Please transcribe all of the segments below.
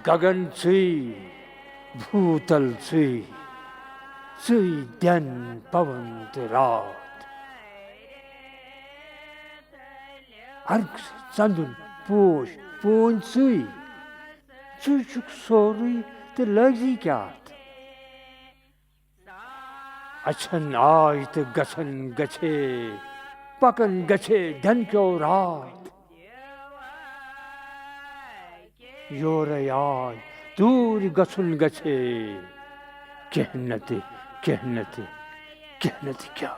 गगन छुई भूतल छुई छुई दिन पवन ते रात अर्घ चंदन पोश पून छुई छुई छुक सोरुई ते लगी क्या अछन आय ते गछन गछे पकन गछे धन क्यों रात योर आय दूर गछुन गछे कहनते कहनते कहनते क्या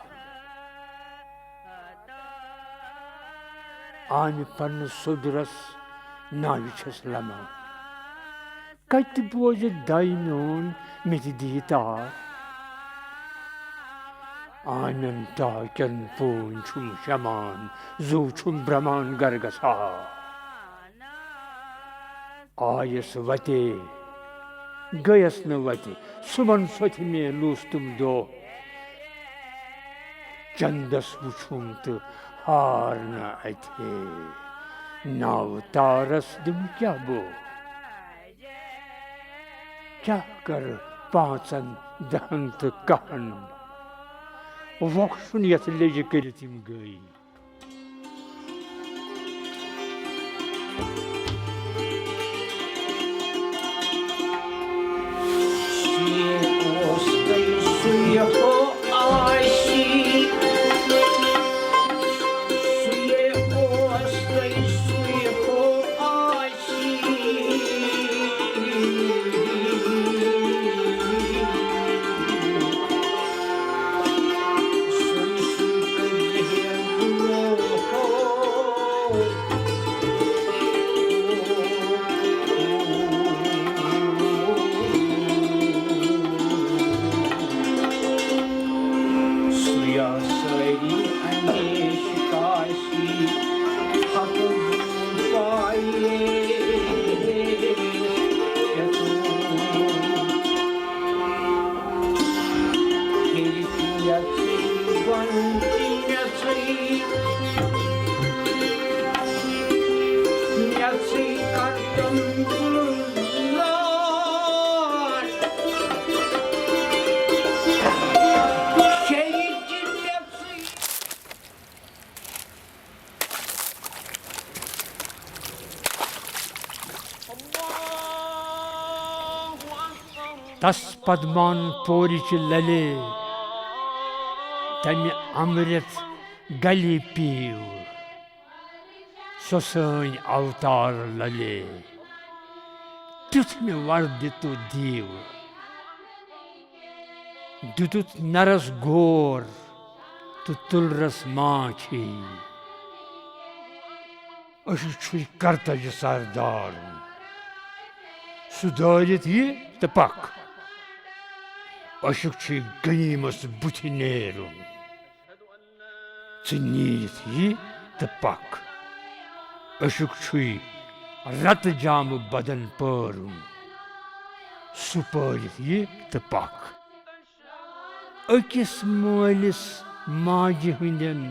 आन पन सुदरस नाविछस लमा कत बोझ दाइमोन मिति दीतार आनंदा कन पून छुम शमान जू छुम ब्रह्मान गर्गसा आयस वते गयस न वते सुमन सोथि में लूस तुम दो चंदस वुछुम तो हार न अथे नाव तारस दिम क्या बो क्या कर पांचन दहंत कहन वक्सुन यथ लेज करितिम गई तस पद्मान पोरिच लले तमि अमृत गली पीव सोसैन अवतार लले तुथ में वर्दितु दीव दुतुत नरस घोर तो तुलरस माछी अशु छुई कर्तज सरदार सुधारित ये तपक अशुक छी गनीमस बुथि नेरुं नीत ये तपक अशुक छुई रत जाम बदन परुं सुपारित ये तपक अकिस मालिस माजि हुंदन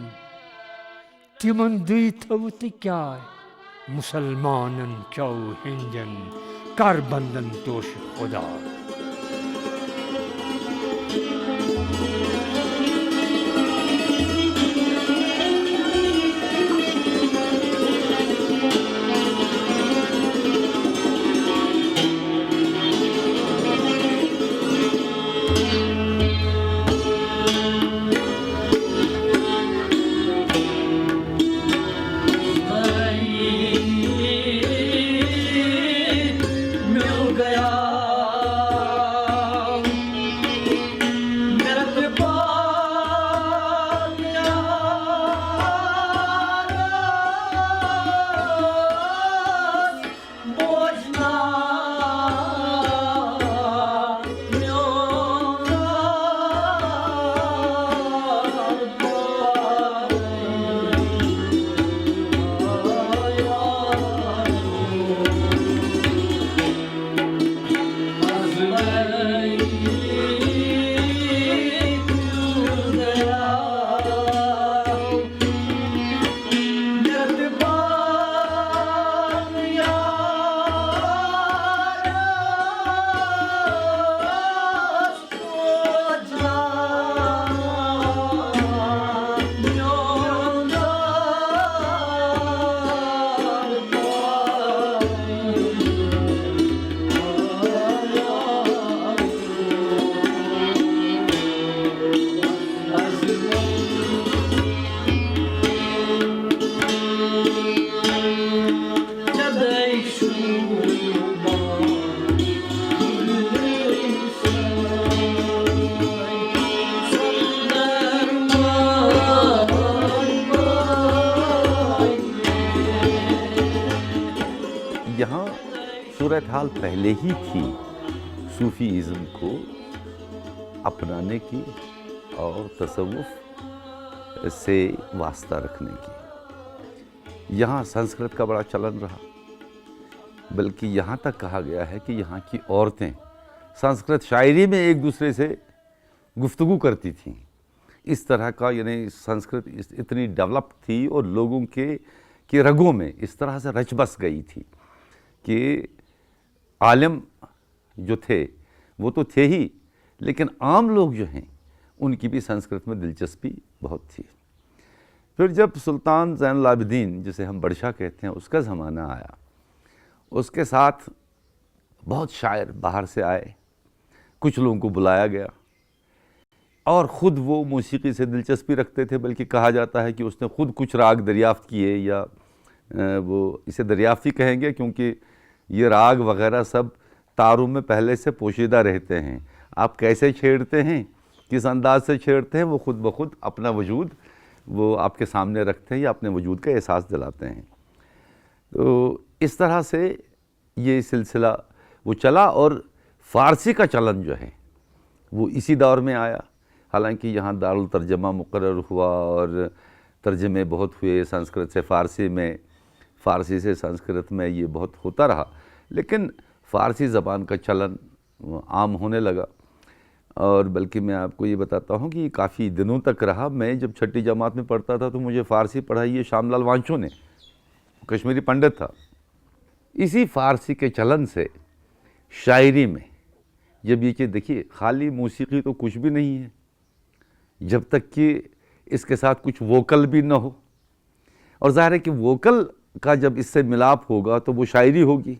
तिमन दुई थव त क्या मुसलमानन चौ हिंदन कर बंदन तोश खुदा मिल गया सूरत हाल पहले ही थी सूफीज़्म को अपनाने की और तसव्वुफ से वास्ता रखने की। यहाँ संस्कृत का बड़ा चलन रहा, बल्कि यहाँ तक कहा गया है कि यहाँ की औरतें संस्कृत शायरी में एक दूसरे से गुफ्तगू करती थीं। इस तरह का, यानी संस्कृत इतनी डेवलप थी और लोगों के रगों में इस तरह से रच बस गई थी कि आलिम जो थे वो तो थे ही, लेकिन आम लोग जो हैं उनकी भी संस्कृत में दिलचस्पी बहुत थी। फिर जब सुल्तान ज़ैनुल आबिदीन, जिसे हम बड़शाह कहते हैं, उसका ज़माना आया, उसके साथ बहुत शायर बाहर से आए, कुछ लोगों को बुलाया गया और ख़ुद वो मौसीकी से दिलचस्पी रखते थे, बल्कि कहा जाता है कि उसने ख़ुद कुछ राग दरियाफ़्त किए, या वो इसे दरियाफ़्त ही कहेंगे क्योंकि ये राग वग़ैरह सब तारों में पहले से पोशीदा रहते हैं। आप कैसे छेड़ते हैं, किस अंदाज से छेड़ते हैं, वो ख़ुद ब खुद अपना वजूद वो आपके सामने रखते हैं या अपने वजूद का एहसास दिलाते हैं। तो इस तरह से ये सिलसिला वो चला और फ़ारसी का चलन जो है वो इसी दौर में आया। हालांकि यहाँ दारुल तर्जमा मुकर्रर हुआ और तर्जमे बहुत हुए संस्कृत से फ़ारसी में, फ़ारसी से संस्कृत में, ये बहुत होता रहा, लेकिन फ़ारसी ज़बान का चलन आम होने लगा। और बल्कि मैं आपको ये बताता हूँ कि काफ़ी दिनों तक रहा। मैं जब छठी जमात में पढ़ता था तो मुझे फ़ारसी पढ़ाई ये श्यामलाल वांचो ने, कश्मीरी पंडित था। इसी फ़ारसी के चलन से शायरी में जब ये चीज़, देखिए खाली मौसीकी तो कुछ भी नहीं है जब तक कि इसके साथ कुछ वोकल भी ना हो, और ज़ाहिर है कि वोकल का जब इससे मिलाप होगा तो वो शायरी होगी।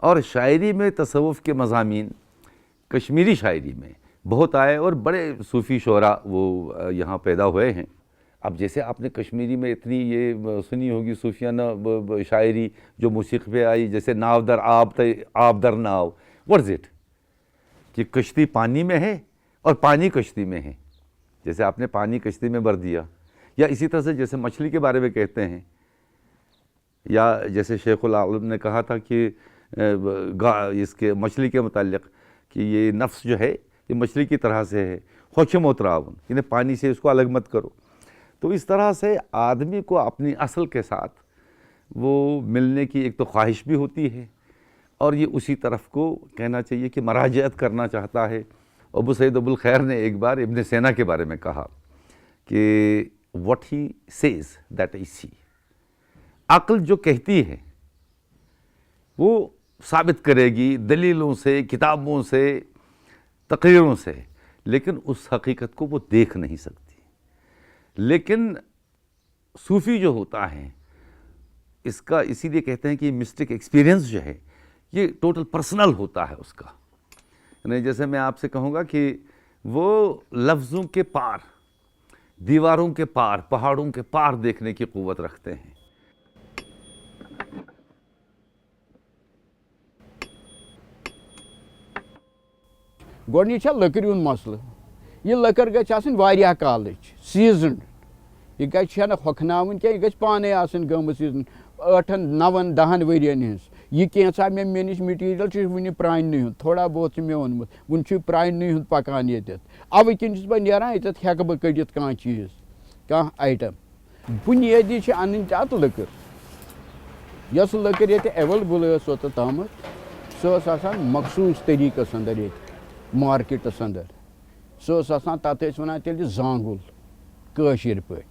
और शायरी में तसव्वुफ़ के मज़ामीन कश्मीरी शायरी में बहुत आए और बड़े सूफ़ी शोरा वो यहाँ पैदा हुए हैं। अब जैसे आपने कश्मीरी में इतनी ये सुनी होगी सूफियाना शायरी जो मौसीक़ी पे आई, जैसे नाव दर आब दर नाव, व्हाट इज़ इट, कि कश्ती पानी में है और पानी कश्ती में है। जैसे आपने पानी कश्ती में भर दिया, या इसी तरह से जैसे मछली के बारे में कहते हैं, या जैसे शेखुल आलम ने कहा था कि इसके मछली के मुताल्लिक़ कि ये नफ्स जो है ये मछली की तरह से है, खुशम उतरावन, यानी पानी से इसको अलग मत करो। तो इस तरह से आदमी को अपनी असल के साथ वो मिलने की एक तो ख्वाहिश भी होती है, और ये उसी तरफ को कहना चाहिए कि मराजत करना चाहता है। अबू सईद अबुल खैर ने एक बार इब्न सीना के बारे में कहा कि what he says that I see, अक्ल जो कहती है वो साबित करेगी दलीलों से, किताबों से, तकरीरों से, लेकिन उस हकीकत को वो देख नहीं सकती। लेकिन सूफ़ी जो होता है इसका इसीलिए कहते हैं कि मिस्टिक एक्सपीरियंस जो है ये टोटल पर्सनल होता है उसका। यानी जैसे मैं आपसे कहूँगा कि वो लफ्ज़ों के पार, दीवारों के पार, पहाड़ों के पार देखने की क़ुव्वत रखते हैं। गोडनिक लकड़ हुंद मसल, यह लकड़ गई आसन कालच सीजन, यह गई होखनावन क्या, यह गई पाने गम सीजन 8-9-10 वरियन हज। यह कैसा मे नश मटीरियल वन प्रानी हुंद, थोड़ा बहुत मे वोनमुत, वन प्रानी हुंद पकान ये, अवे किन बह नीरान ये हेक बह कड़ित कह चीज़, कह आइटम। बुनियादी अन अत लकड़, यस लकड़ ये एवेलेबल तम सह मखसूस तरीकस अंदर ये मार्केटस अंदर, सह तथ वन तेल जांगुल कशीर पे,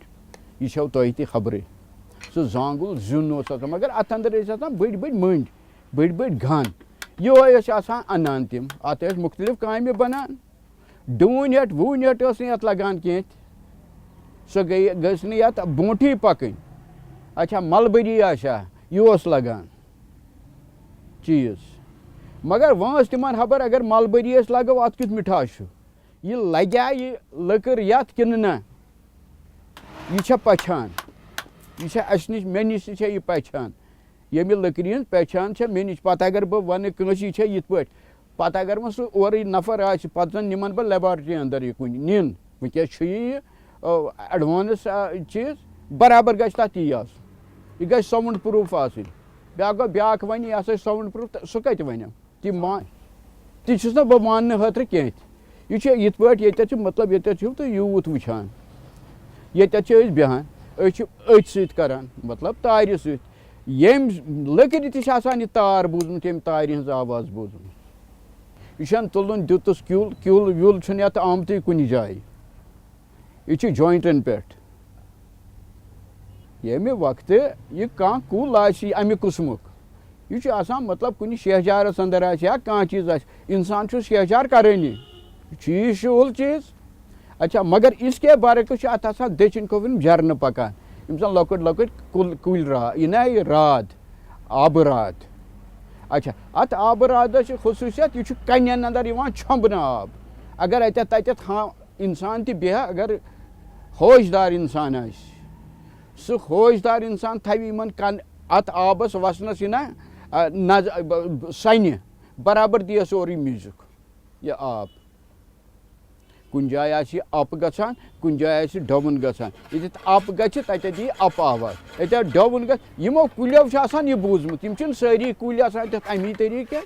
यह छो तुह तह खबर, सह जांगुल जुन मगर अत अंदर बड़ बड़ मंड, बड़ बड़ घन, ये अनान तम, अत मुख्तलिफ कामें बनान। डून हेट वून हेट नत लगान कह, सह गई नत ब्रोटी पकन, अच्छा मलबरी आशा यह लगान चीज़, मगर वह तिमन खबर अगर मलबरी लगो अत कुछ मिठास, यह लग्या यह लकड़ यत कि ना, यह पहचान, यह अस नश मे नश यह पहचान, यमि लकड़ हज पहचान मे नश। पता अगर बह वन कंसी ये पे, पता अगर वह सह और नफर आन निमन बह लेबॉर्ट्री अंदर यह कुन नीन, वनकस यह एडवांस चीज़ बराबर गि तथ यह गि साउंड प्रूफ आसन, ब्याक वन यह साउंड प्रूफ सह कत वन ती बह मान खतर कह यह ये मतलब ये यूथ वुचान ये बेहान अथ सरान मतलब तार सम लकड़ तह तार बूजमुत यम तार हज आवाज बूजमुत यह तुलन दुतस क्यूल क्यूल व्यूल ये आमत कुन जाए यह जॉइंटन पे ये वक्त यह कह कुल अमे कुसमुक यह मतलब कुछ शहजारस अंदर या कह चीज इंसान शहजार करानी चीज उल चीज अच्छा मगर इसके बरक्स अत दचिन कन झरन पकान यम लकट लकट कुल यह राद आब राद अच्छा अत आब राद खसूसियत यह कन अंदर छंबन आब अगर अत हाँ इंसान तह अगर होशदार इंसान सह होशदार इंसान थव कन अत आबस वसनस सन बराबर दिया सोरी म्यूजिक यह आब कुन जाय अप गसान कुन जाय डबन गसान ये अप गि दी अप आवाज ये डबन गमो कुलो यह बूजमुत यम सारी कुल अमी तरीके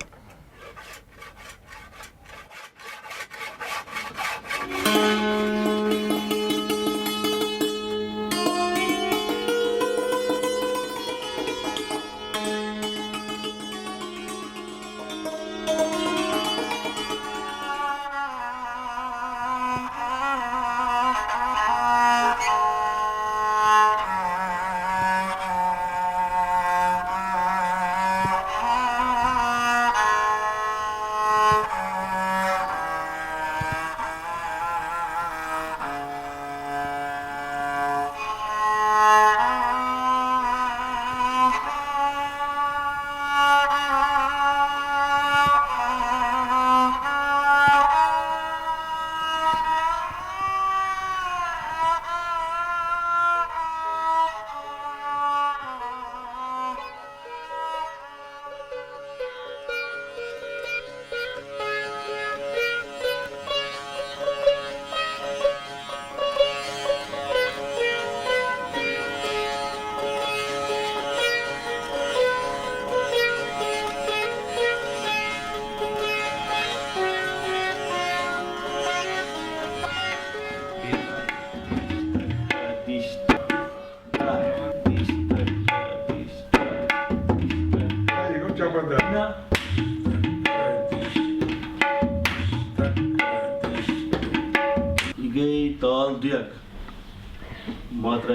ताल दियक मात्रा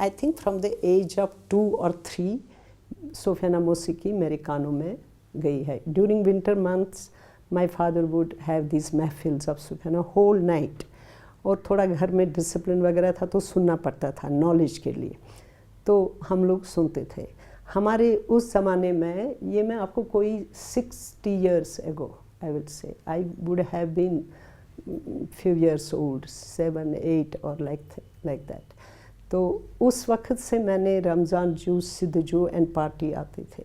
I think from the age of 2 or 3 सूफियाना मौसीकी मेरे कानों में गई है. During winter months my father would have this महफिल्स ऑफ सूफियाना होल नाइट. और थोड़ा घर में डिसिप्लिन वगैरह था तो सुनना पड़ता था नॉलेज के लिए, तो हम लोग सुनते थे. हमारे उस ज़माने में, ये मैं आपको कोई 60 years ago I will say, I would have been few years old, 7, 8 or like that. तो उस वक्त से मैंने रमज़ान जूस, सिद्ध जो एंड पार्टी आते थे.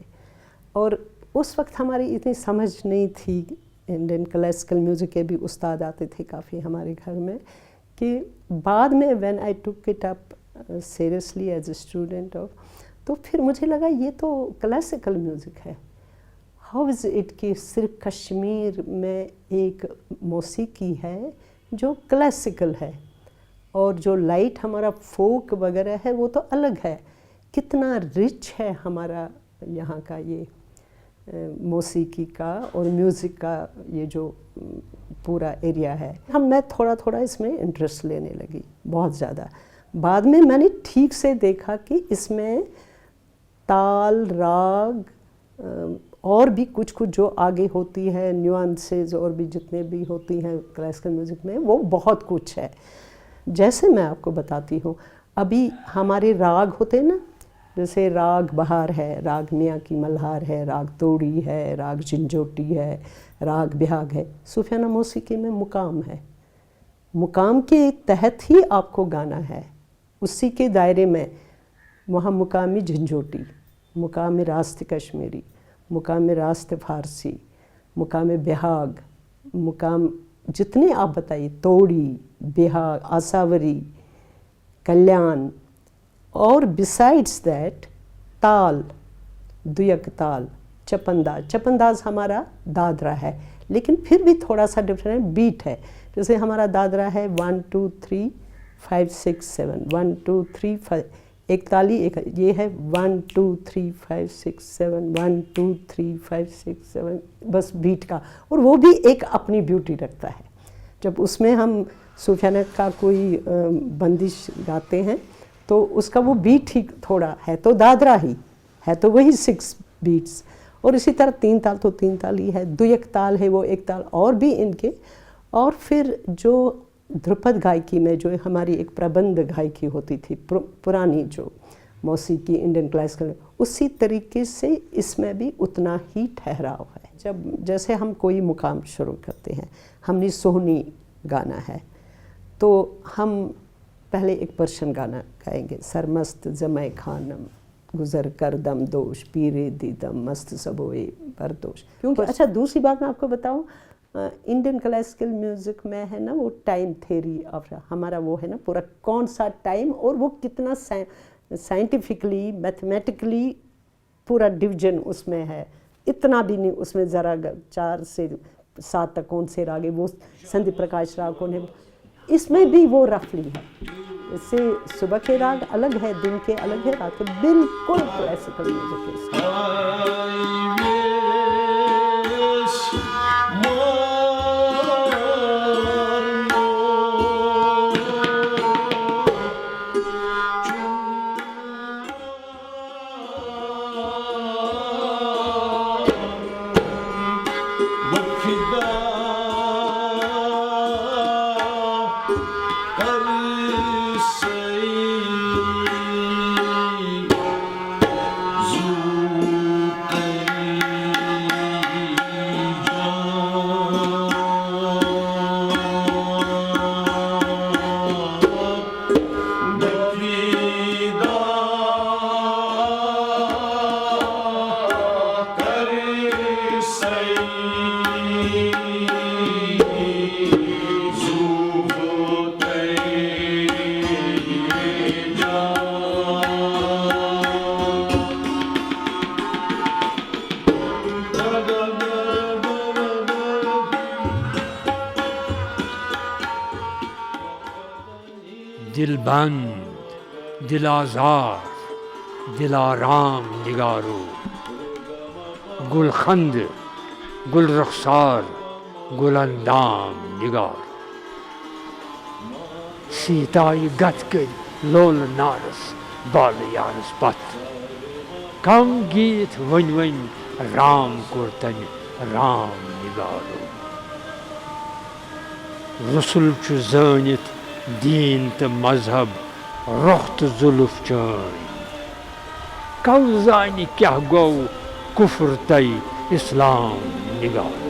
और उस वक्त हमारी इतनी समझ नहीं थी. इंडियन क्लासिकल म्यूज़िक के भी उस्ताद आते थे काफ़ी हमारे घर में, कि बाद में when I took it up seriously as a student of, तो फिर मुझे लगा ये तो क्लासिकल म्यूज़िक है. हाउ इज़ इट कि सिर्फ कश्मीर में एक मौसीकी है जो क्लासिकल है, और जो लाइट हमारा फोक वगैरह है वो तो अलग है. कितना रिच है हमारा यहाँ का ये मौसीकी का और म्यूज़िक का ये जो पूरा एरिया है. मैं थोड़ा थोड़ा इसमें इंटरेस्ट लेने लगी, बहुत ज़्यादा. बाद में मैंने ठीक से देखा कि इसमें ताल, राग और भी कुछ कुछ जो आगे होती है, न्यूआंसेस और भी जितने भी होती हैं क्लासिकल म्यूज़िक में, वो बहुत कुछ है. जैसे मैं आपको बताती हूँ, अभी हमारे राग होते हैं ना, जैसे राग बहार है, राग मियाँ की मल्हार है, राग तोड़ी है, राग झंझोटी है, राग बिहाग है. सूफियाना मौसीकी में मुकाम है. मुकाम के तहत ही आपको गाना है. उसी के दायरे में वहाँ मुकामी झंझोटी, मुकामी रास्त कश्मीरी, मुकामी रास्त फारसी, मुकामी बिहाग, मुकाम जितने आप बताइए, तोड़ी, बिहाग, आसावरी, कल्याण, और बिसाइड्स दैट ताल, दुयक ताल, चपंदाज. चपंदाज हमारा दादरा है, लेकिन फिर भी थोड़ा सा डिफरेंट है, बीट है. जैसे हमारा दादरा है 1 2 3 5 6 7, 1 2 3 5, एक ताली एक, ये है 1 2 3 5 6 7, 1 2 3 5 6 7, बस बीट का. और वो भी एक अपनी ब्यूटी रखता है. जब उसमें हम सूफियाना का कोई बंदिश गाते हैं तो उसका वो बीट ही थोड़ा है, तो दादरा ही है, तो वही 6 बीट्स. और इसी तरह 3 ताल तो 3 ताल ही है, दुयक ताल है वो 1 ताल, और भी इनके. और फिर जो ध्रुपद गायकी में जो हमारी एक प्रबंध गायकी होती थी पुरानी, जो मौसीकी इंडियन क्लासिकल, उसी तरीके से इसमें भी उतना ही ठहराव है. जब जैसे हम कोई मुकाम शुरू करते हैं, हमने सोहनी गाना है, तो हम पहले एक पर्शियन गाना गाएंगे, सरमस्त जमै खानम गुज़र कर दम दोष, पीरे दीदम मस्त सबोए बरदोश. क्योंकि अच्छा, दूसरी बात मैं आपको बताऊं, इंडियन क्लासिकल म्यूज़िक में है ना वो टाइम थ्योरी ऑफ हमारा वो है ना पूरा, कौन सा टाइम और वो कितना साइंटिफिकली मैथमेटिकली पूरा डिवीजन उसमें है. इतना भी नहीं उसमें, ज़रा 4 से 7 तक कौन से राग है, वो संधि प्रकाश राग कौन है, इसमें भी वो रफली है. इससे सुबह के राग अलग है, दिन के अलग है, रात के बिल्कुल क्लासिकल म्यूजिक है. दिलबंद, दिलाज़ार, दिलाराम निगारो, गुलखंद, गुलरख्सार, गुलंदाम निगार. सीताई गतकद लोल नारस बाल यारस पत कम गीत वन वन राम कुर्तन राम निगारो रसुल छु जानित दीन त मजहब रुख त जुल्फ चान कव जानि क्या गो कुफ्र तई इस्लाम निगारो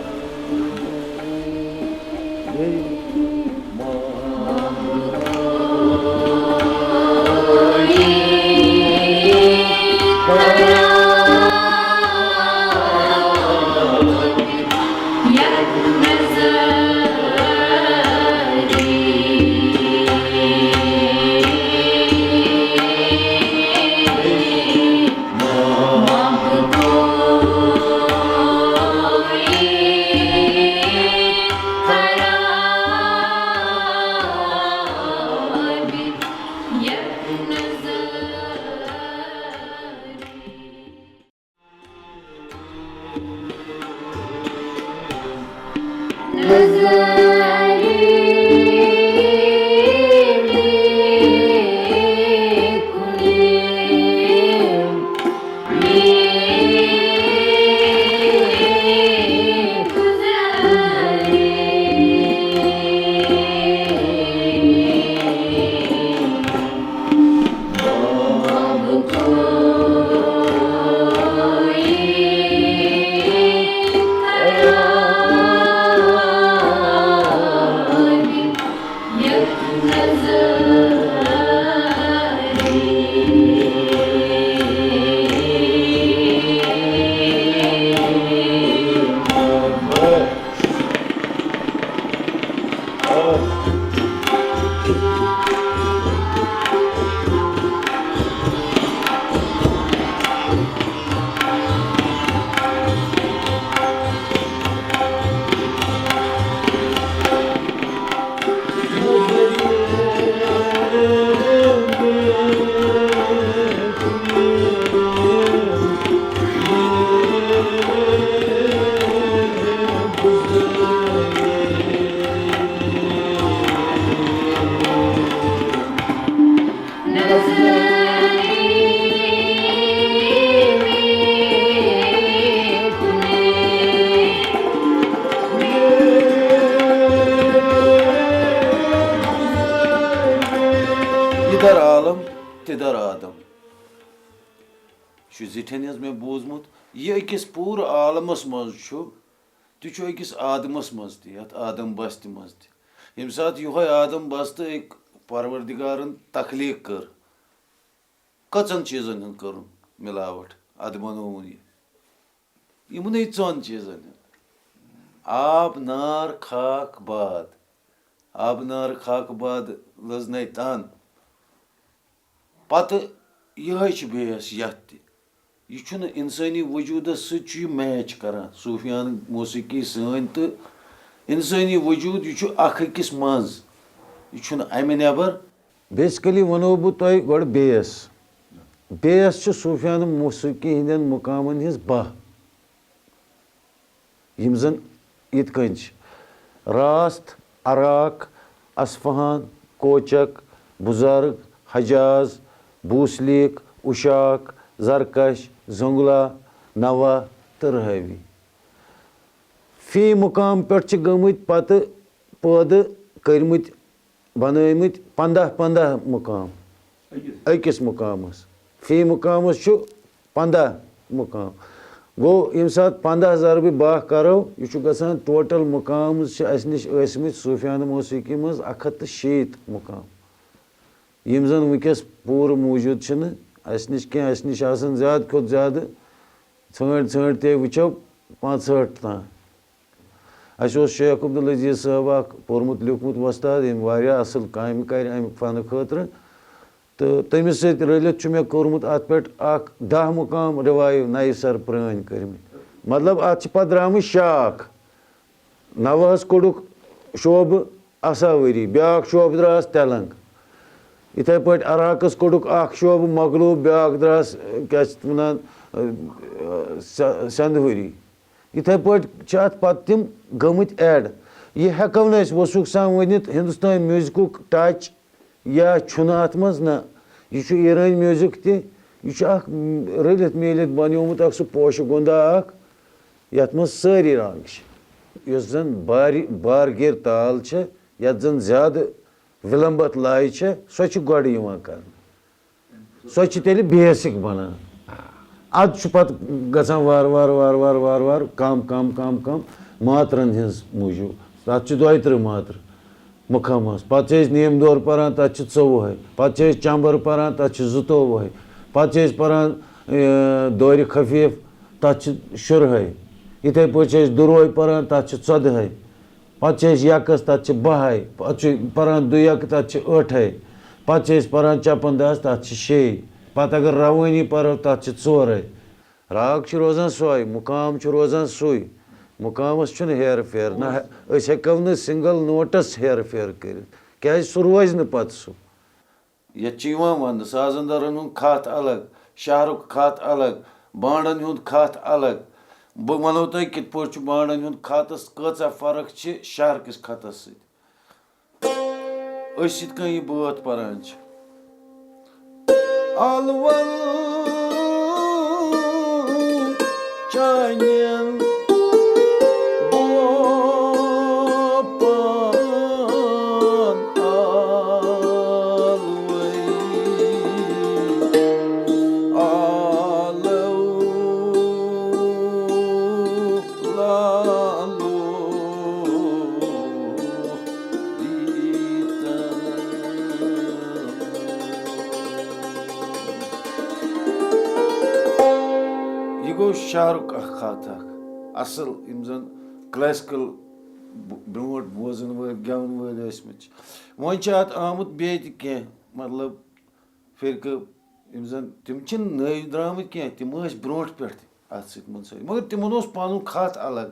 इधर आलम तिधर आदम जिठन मे बूजमुत यह अकिस पूर आलमस मज तु अकिस आदमस मज तथ आदम बस्त मज यम सात यह आदम बस्त एक परवरदिगारन तखलीक कर कचन चीजन हूं कर मिलावट अद बनोन यमन चन चीजन आब नार खाक बाद लजन तन पत यह बेस यथ यह इंसानी वजूद सह मैच कर सूफियान मौसीकी सन तो इंसानी वजूद यह अकिस मज यह अमि नबर बेसिकली वनो बह तुह गो बेस सूफियान मौसीकी हंदन मुकामन हिज 12 यम जन इत कन रास्त अराक असफहान कोचक बुजुर्ग हजाज बूसलीक उशाक जरकश जोंगला नवा तो रहावी फी मुकाम पे गमत पत पौध कर्मत बनमत 15 मुकाम अकिस मुकामस फी मुकामस 15 मुकाम गो यम सात 15 ज़रब 12 करो यह गसान टोटल मुकाम निश सूफियान मौसीकी मज 160 मुकाम यम जन वस पूर मौजूद निश क्या निश ज्यादा खुद ज्यादा ठ ते वो 65 तान शेख अब्दुल अजीज साहब पोर्मुत लिखमुत वस्ताद यम असल काम कर अमि फन खतर तो तमिस सत रलित मे कोर्मुत अत पे 10 मुकाम रिवाइव नए सर प्रान कर्मित मतलब अत पत द्राम शाख नवहस कोड़ुक शोब असावरी ब्याक शोब द्रास तेलंग इथे पे अराकस कोड़ुक शोब मगलूब ब्याक द्रास क्या वन संदवरी इथे पे पत तम गमत एड यह हेको न वसुक सान वनित हिंदुस्तान म्यूजिक टच या अत मज ना यह ईरानी म्यूजिक तह रलित मिलित बनोमुत सह पोश गुंदा यथ मज सारी रंग यस जन बारगिर ताल यथ जन ज्यादा विलंबत लाय सो गोड़ कर सो तेल बेसिक बनान अद पत गसान वार वार वार वार वार वार कम कम कम कम मात्रन हज मूजूब तथ 32 मात्र मुखमस पे नीम दौर पान तथ 24 पे चंबर पान तथ 22 पे पान दौर खफीफ तथ 10 इथे पे दुरोय पान तथ 14 पे यकस तथ 12 पे पान दुयक तथ 8 पे पान चपनदास तथ 6 पत अगर रवानी पो तथ 4 राग रोजान सोय मुकाम रोजान सुई मुकामस हेर फेर ना हेको न सिंगल नोटस हेर फेर कर क्या सह रोज न पत सह ये वन साजंदरन हुंद खत अलग शहरुक खत अलग बांडन हुंद खत अलग बह वनो तुम कित पे बांडन हुंद खतस कचा फर्क शहर किस खतस सत यह बात पान अलवन चानियन शाहरुख खत असल जन क्लासिकल ब्रोट बोजन वो गेवन वमत वो आमुत बे मतलब फिर जन तम नई द्रामत कह तम ब्रोट पे अत मुंसलिक मगर तिमन पन खत अलग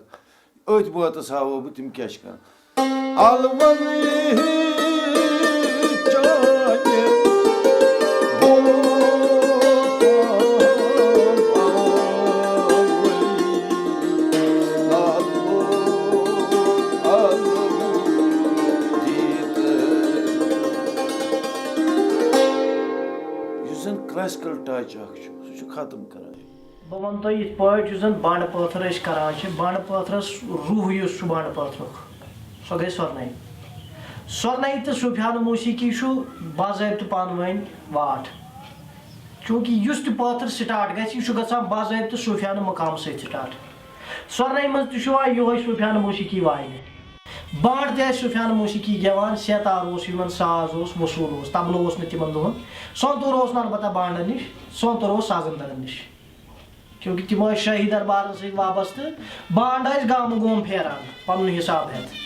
अथ बातस हावो बह तम क्या कर क्लासिकल टच सह खत्म कर बह वन तुम ये पे बांड पत्थर करान बांड पत्थरस रूह बांड पत्थर सो गई स्वर्नई तो सूफियान मौसीकी बाज़ाब्त पान वन वाट चूँकि युस तह पत्थर स्टार्ट गसान बाज़ाब्त सूफियान मकाम स्टार्ट स्वर्नई मज तह सूफियान मौसीकी वायन बांड तह सूफियान मौसीकी गेवान सेतार साज वसूल तबल तिमन दोहन सोतुर अलबत्ता बांडन निश सोतुर साजंदरन निश क्योंकि तिम शाही दरबार सत वाबस्त बांड गाम गोम फेरान पन हिसाब हेत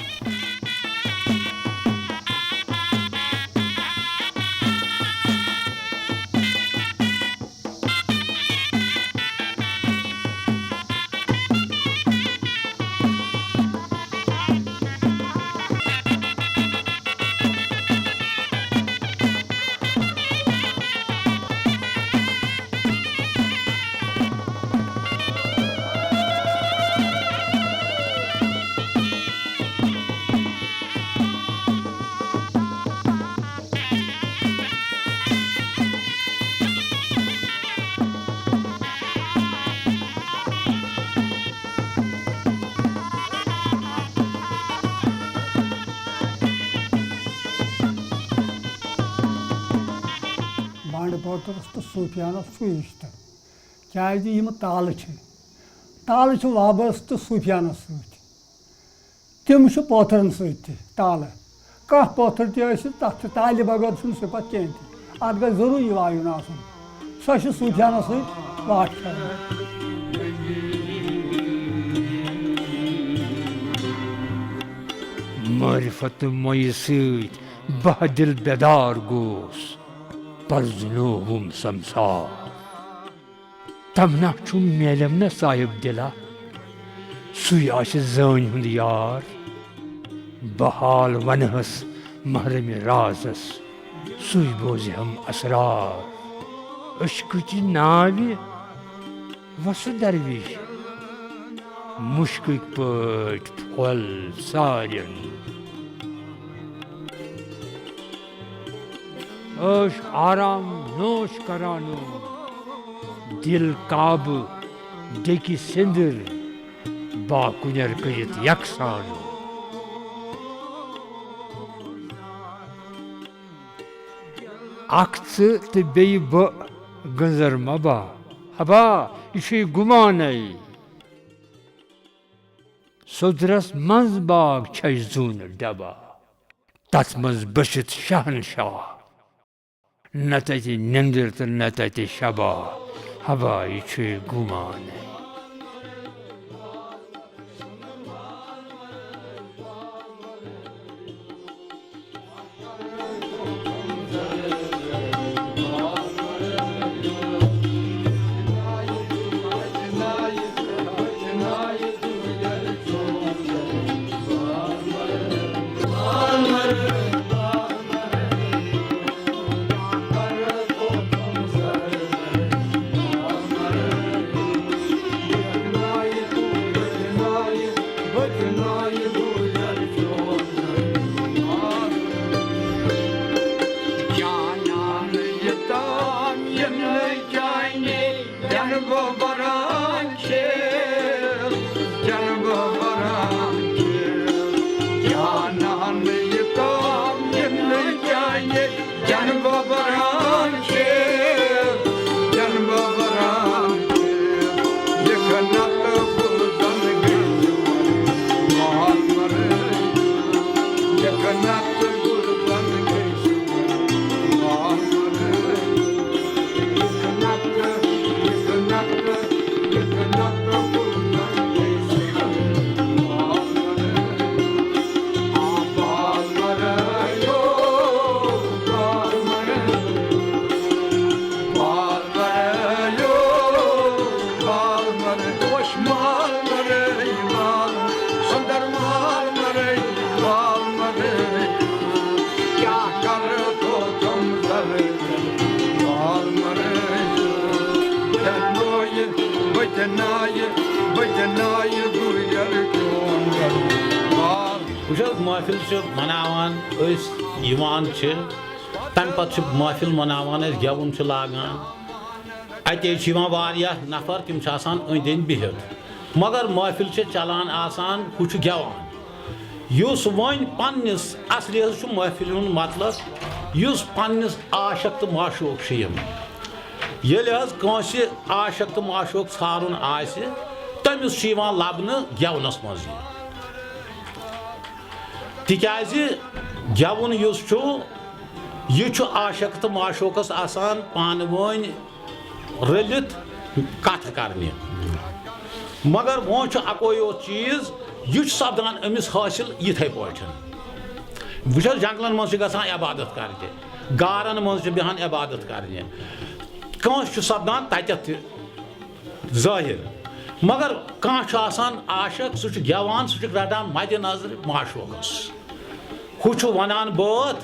बांड पत्थरस तो सूफियानस सु रिश्तर क्या ताल वाबस्त सूफियानस तम पत्थरन साल कह पत्थर तथ ताल बगैर सिफत कहें अत गई जरूरी वायुन आसन सो सूफियानस वाट कर मारिफत मोय सत बह दिल बेदार गोस परजनोहुम संसार तमना मेलम न साहिब दिला सुई जान हुंद यार बहाल वनहस महरम राजस सुई बोझ हम असरार अश्क नावि वस दरविश मुश्क पट फल सारियन Öş aram noş karanu, dil kabı, deki sindir, ba kuner kayıt yaksanu. Aktı te beyi bu gınzırma ba, haba işi gumanay. Sodras manz bag çayzun daba, tatmaz başıt şahanşah. Natati nindirtir natati şaba, hava içi gumane. महफिल मनावान यवान तम पे महफिल मनावान given लागान अते नफर तम अंद अंद बिहित मगर महफिल चलान आसान हु गेवान युस वन पन्निस असली महफिल हुंद मतलब युस पन्निस आशक तो माशूक ये कंसे आशक तो माशूक छारुन आसि तमिस लबन गेवनस मज तिकाज गेवन यह आशक तो माशूकस आसान पान वन रलित कथ करने मगर वो अको योत चीज यह सपदान अमिस हासिल इथे पे वो जंगलन मज गसान इबादत कर गारन मज बेहान इबादत करने कंस सपदान तत जाहिर मगर कह आशक सह गेवान सह रटान मद नजर माशूकस हु वनान बात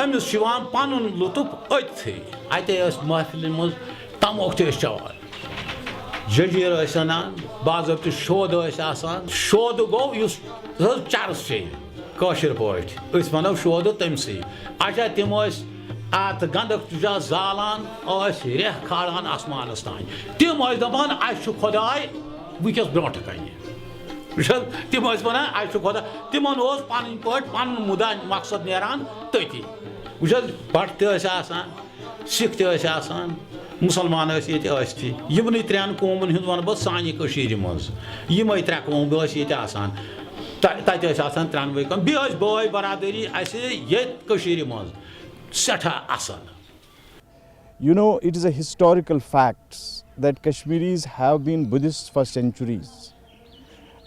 अमिस पन लुत्फ अथि अते महफिल मज तमोक चवान जजीर अनान बाज़ाब्त शोद शोद गो चरस कशर पे वनो शोद तमसी अच्छा तम अत गंदक तुजा जालान रेह खाड़ान आसमानस तान तम दपान अस खुदाय वस ब्रोट कन तम वन अस खुदा तिमन पन पन मुदा मकसद नेरान तथि वो भट तसान सिख तसान मुसलमान ये यमन त्रेन कौमन हूँ वन बह सानि मज यमे त्रे कौम आसान तत त्रेनवे कौम बे बाय बरादरी ये मज सठा असल. You know, it is a historical fact that Kashmiris have been Buddhists for centuries,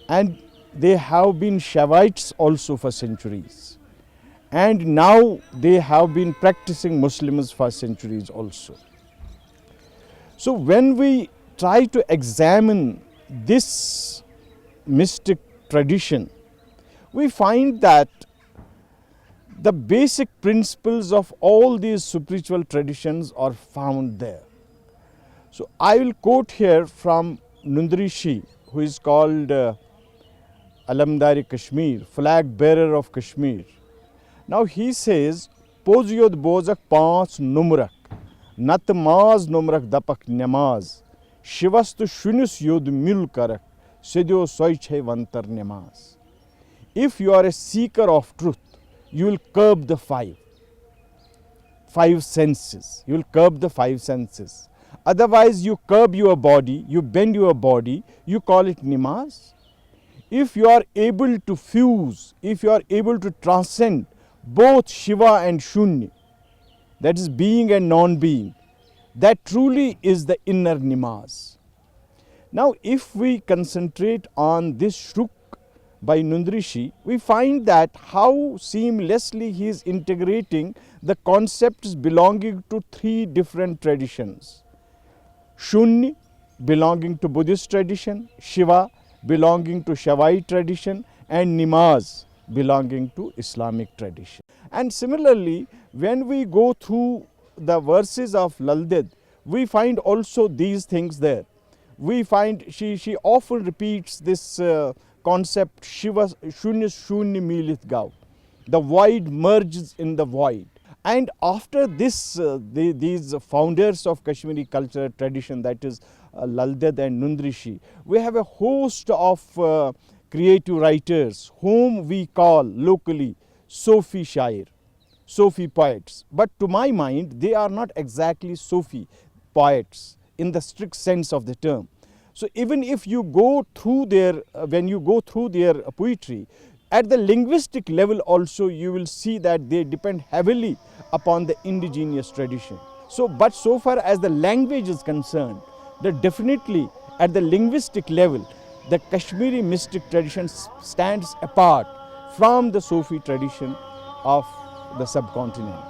and they have been Shaivites also for centuries, and now they have been practicing Muslims for centuries also. So when we try to examine this mystic tradition, we find that the basic principles of all these spiritual traditions are found there. So I will quote here from Nundrishi, who is called Alamdari Kashmir, flag bearer of Kashmir. Now he says, पोज योद बोजक 5 नुमरक नत माज नुमरक दपक नमाज शिवस तो शुनिस योद मिल करक सिद्यो सोय छे वंतर नमाज. If you are a seeker of truth, you will curb the five senses. You will curb the 5 senses. Otherwise, you curb your body, you bend your body, you call it namaz. If you are able to fuse, if you are able to transcend both Shiva and Shunya, that is being and non-being, that truly is the inner namaz. Now, if we concentrate on this Shruk by Nundrishi, we find that how seamlessly he is integrating the concepts belonging to 3 different traditions. Shunya belonging to Buddhist tradition, Shiva belonging to Shaivite tradition, and Namaz belonging to Islamic tradition. And similarly, when we go through the verses of Laldet, we find also these things there. We find she often repeats this concept, Shiva Shunya Shunya Milit Gav. The void merges in the void. And after this, these founders of Kashmiri culture tradition, that is Laldet and Nundrishi, we have a host of creative writers whom we call locally Sufi Shair, Sufi poets. But to my mind, they are not exactly Sufi poets in the strict sense of the term. So even if you go through their, when you go through their poetry, at the linguistic level also you will see that they depend heavily upon the indigenous tradition. So, but so far as the language is concerned, that definitely at the linguistic level, the Kashmiri mystic tradition stands apart from the Sufi tradition of the subcontinent.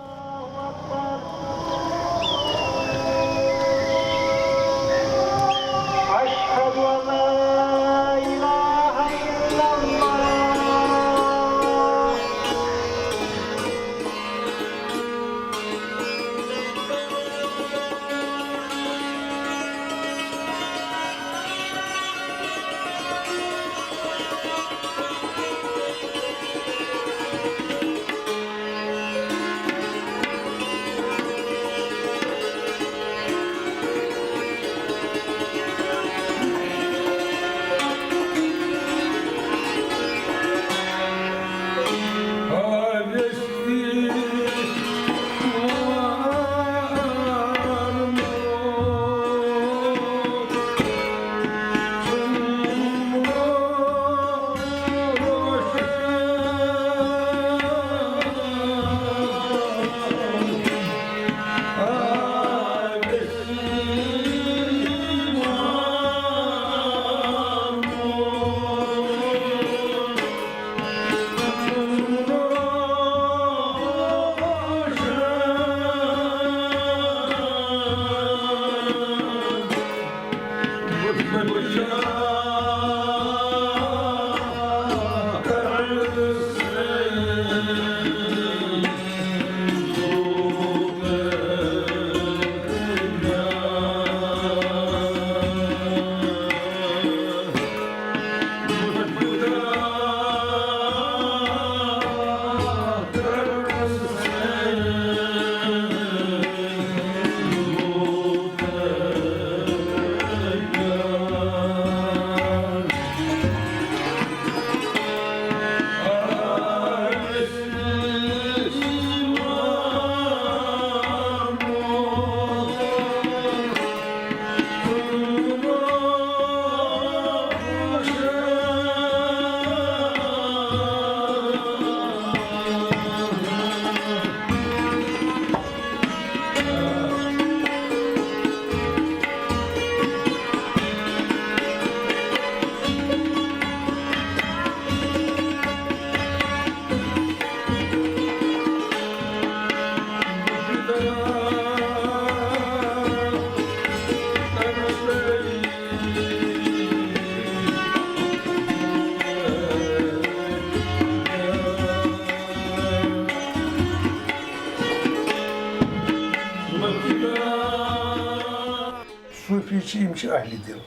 Sufi yim ahli dil.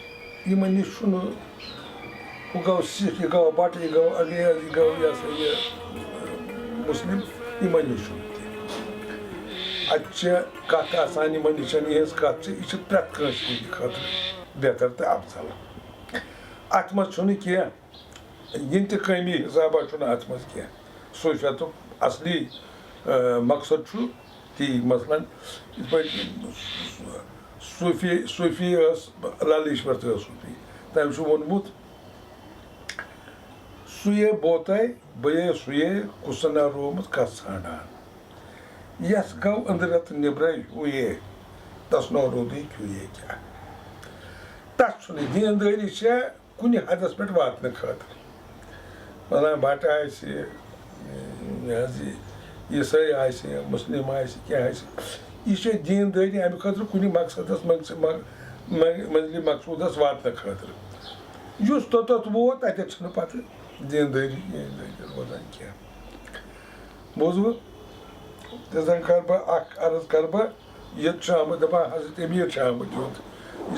Yimani şunu bu gav Sikh, ye gav Bhat, ye gav Agayaz, ye gav Muslim, yimani şunu. कत आसान Yemen निशान हज कत यह प्रत खतर बेहतर तो अफजल अत मज कह इन कमी हिसाबा अत मज कह सूफियत असली मकसद ती मसलन सूफी लालेश्वर तो सूफी तम वोनमुत सुये बोते बे सुये कुसना रोमुत कत ान यस गौ अंदर नब्रे हुए तस नो रोदी क्यों क्या तस दीनदारी कुन हदस पे वातन खतर फलां भट ईसाई मुस्लिम क्या यह दीनदारी अमे खतर कुन मकसदस मंजिल मकसूदस वातन खतर युस तोत वोत अत पे दीनदारी रोजान क्या बोजू तन कर बह अर्ज कर बह आमुत दपान हजरत अमीर आमुत योत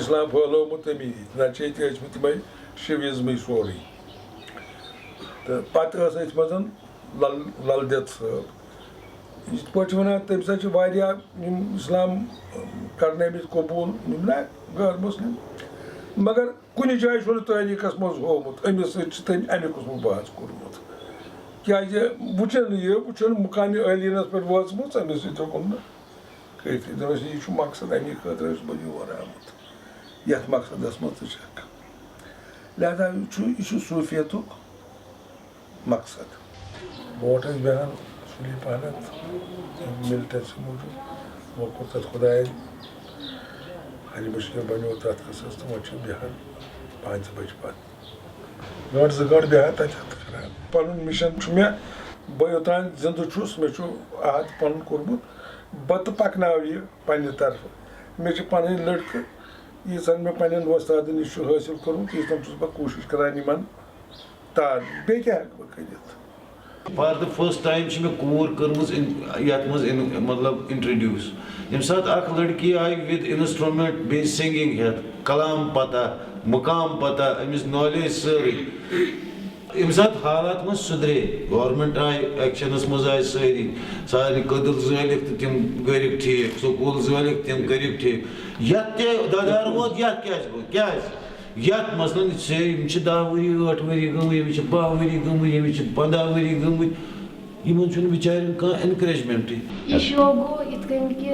इस्लाम फैलोमुत तमी ना तमे शिविज्म सोरे तो पे लल देत साहब इत पे वन तम सा इस्लाम करने कबूल ना गैर मुस्लिम मगर कुछ जाए तहरीकस मज होमुत अमिस अमे कुसमुक बहस कोर्मुत क्या वुचन यह मुकाम अलीनस पे वाचमुत अमिस हेकुन यह मकसद अमे खतर बह योर आमुत ये मकसदस मज लिहाजा यह सूफियत मकसद बोट बहान सुली पहनत मिलटस मूजूब वो कोर तथ खुदा हरी मुश्किल बनो तथ कसस तो वो बहान 5 बज पे गंट 2 गंट बहान तथ पन मिशन मे बह योतान जिंद मे आहत पन कोर्मुत बत पकना यह पन्ने तरफ मे पन लड़क यीसन मे पन्न वस्ताद नश हासिल कोर्मुत यीसन बह कोशिश करान इन तार बे क्या कर फॉर द फर्स्ट टाइम मे कूर कर्मज ये मतलब इंट्रोड्यूस यम सात अख लड़की आई विद इंस्ट्रूमेंट बे सिंगिंग हेत कलाम पता मुकाम पता अमिस नॉलेज सारी यम सात हालात मज सुधरे गवर्नमेंट आई एक्शनस मज आय सारी सारे कदल जलिक तो तम गरिक ठीक स्कूल जलिक तम गरिक ठीक यत ददार वोत यत क्या यत मसलन 10 वरी 8 वरी गमत 12 वरी गमत 15 वरी गमत इन बिचार कह एनकरेजमेंट यह शो गो इतन कि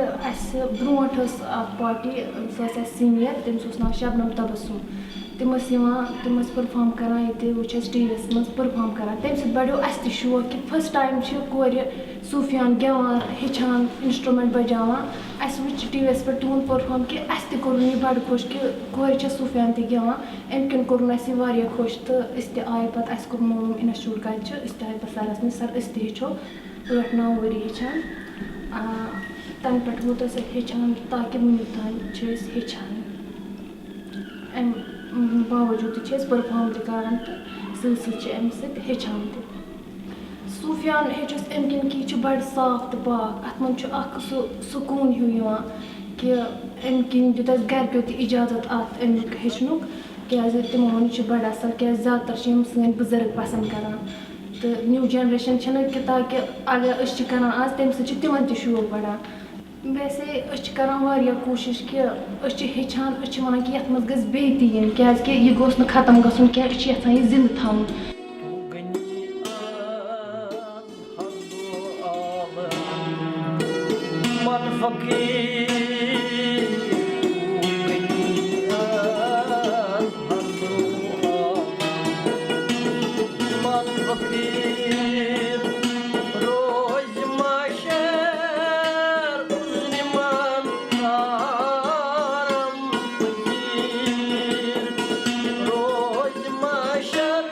ब्रोट पार्टी सो सीनियर तमिस नाव शबनम तबस्सुम तम परफॉर्म करान ये वो टी वी मज परफॉर्म करान तम बढ़ो अस शौक कि फर्स्ट टाइम कोर सूफियान गेवान हेचान इंस्ट्रूमेंट बजावान अस वो टी वी पे तुंद परफॉर्म कि अस कोर यह बड़ खुश कि कोर सूफियान गेवान अम किन कोर अस खुश तो आए पे अस कोर मालूम इंस्टीट्यूट कत आए पे सरस नश सर हेचो 8-9 वरी हेचान तन पे वोत हेचान ताकि वुनिक तान हेचान अम बावजूद परफॉर्म तरान तो सत हेचान सूफियान हेचस अम किन कि यह बड़ साफ तो पाक अत मन सह सुकून हिू कि अम किन दित गरको त इजाजत अत अमुक हेचनुक क्या तमो वोन यह बड़ असल क्या ज़्यादातर सन बुजुर्ग पसंद करान तो न्यू जनरेशन कि ताकि अगर करान आज तम तिमन त शौक बढ़ान वैसे करान कोशिश कि हेचान वन कि ये मज गज बेती इन क्या यह गोस न खत्म गुन क्या यहां यह जिंद थवन रोज माशर